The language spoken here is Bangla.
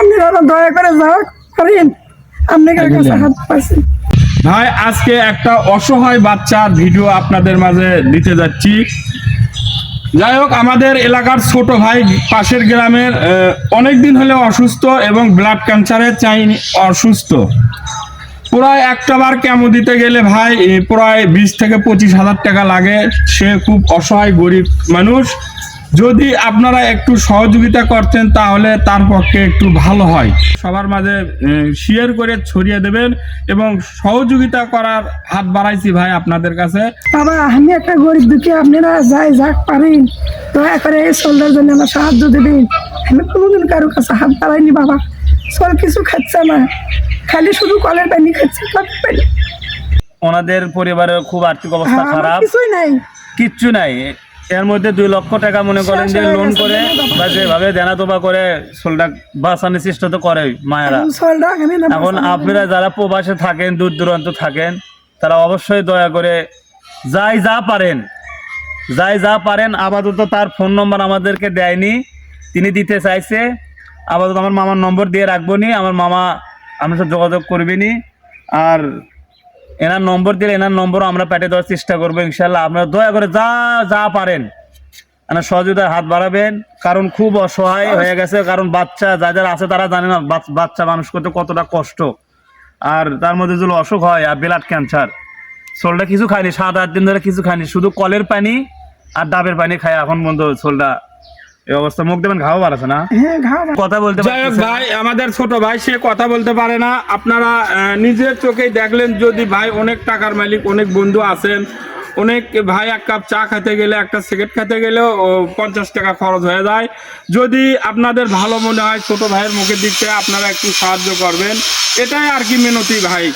আপনারা দয়া করে যাওয়া করেন, আপনাদের কাছে হাত পাচ্ছি। ভাই আজকে একটা অসহায় বাচ্চার ভিডিও আপনাদের মাঝে দিতে যাচ্ছি। যাই হোক, আমাদের এলাকার ছোট ভাই পাশের গ্রামের অনেকদিন হলে অসুস্থ এবং ব্লাড ক্যান্সারে অসুস্থ। প্রায় একটা বার কেমো দিতে গেলে ভাই প্রায় 20 থেকে 25 হাজার টাকা লাগে। সে খুব অসহায় গরিব মানুষ। যদি আপনারা একটু সহযোগিতা করতেন তাহলে তার পক্ষে একটু ভালো হয়। সবার মাঝে শেয়ার করে ছড়িয়ে দেবেন এবং সহযোগিতা করার হাত বাড়াইছি ভাই আপনাদের কাছে। বাবা আমি একটা গরিব দুঃখী, আপনারা যাক পারেন দয়া করে এই সোলটার জন্য আমার সাহায্য দেবেন। আমি কোনোদিন কারো কাছে হাত বাড়াইনি বাবা। সোল কিছু খাচ্ছে না, খালি শুধু কলের পানি খাচ্ছে, কলের পানি। ওনাদের পরিবারের খুব আর্থিক অবস্থা খারাপ, কিছুই নাই, কিচ্ছু নাই। এর মধ্যে 2 লক্ষ টাকা মনে করেন যে লোন করে বা যেভাবে দেনাতোবা করে সোলটা বাঁচানোর চেষ্টা তো করে মায়েরা। এখন আপনারা যারা প্রবাসে থাকেন, দূর দূরান্ত থাকেন, তারা অবশ্যই দয়া করে যাই যা পারেন। আপাতত তার ফোন নম্বর আমাদেরকে দেয়নি, তিনি দিতে চাইছে। আপাতত আমার মামার নম্বর দিয়ে রাখবো নি, আমার মামা আপনার সাথে যোগাযোগ করবেনি। আর এনার নম্বর দিলে এনার নম্বরও আমরা পেটে দেওয়ার চেষ্টা করবো ইনশাল্লাহ। আপনারা দয়া করে যা পারেন এনার সহযোগিতার হাত বাড়াবেন, কারণ খুব অসহায় হয়ে গেছে। কারণ বাচ্চা যারা আছে তারা জানে না বাচ্চা মানুষ করতে কতটা কষ্ট। আর তার মধ্যে যদি অসুখ হয় আর ব্লাড ক্যান্সার, সোলটা কিছু খায়নি, 7-8 দিন ধরে কিছু খায়নি, শুধু কলের পানি আর ডাবের পানি খায় এখন বন্ধ সোলটা এই অবস্থা। মুখ দেবেন, ঘাও বাড়াছে না, কথা বলতে যাই হোক ভাই, আমাদের ছোট ভাই সে কথা বলতে পারে না। আপনারা নিজের চোখেই দেখলেন। যদি ভাই অনেক টাকার মালিক, অনেক বন্ধু আছেন, অনেক ভাই এক কাপ চা খেতে গেলে, একটা সিগারেট খেতে গেলেও 50 টাকা খরচ হয়ে যায়। যদি আপনাদের ভালো মনে হয় ছোট ভাইয়ের মুখের দিক থেকে আপনারা একটু সাহায্য করবেন, এটাই আর কি মিনতি ভাই।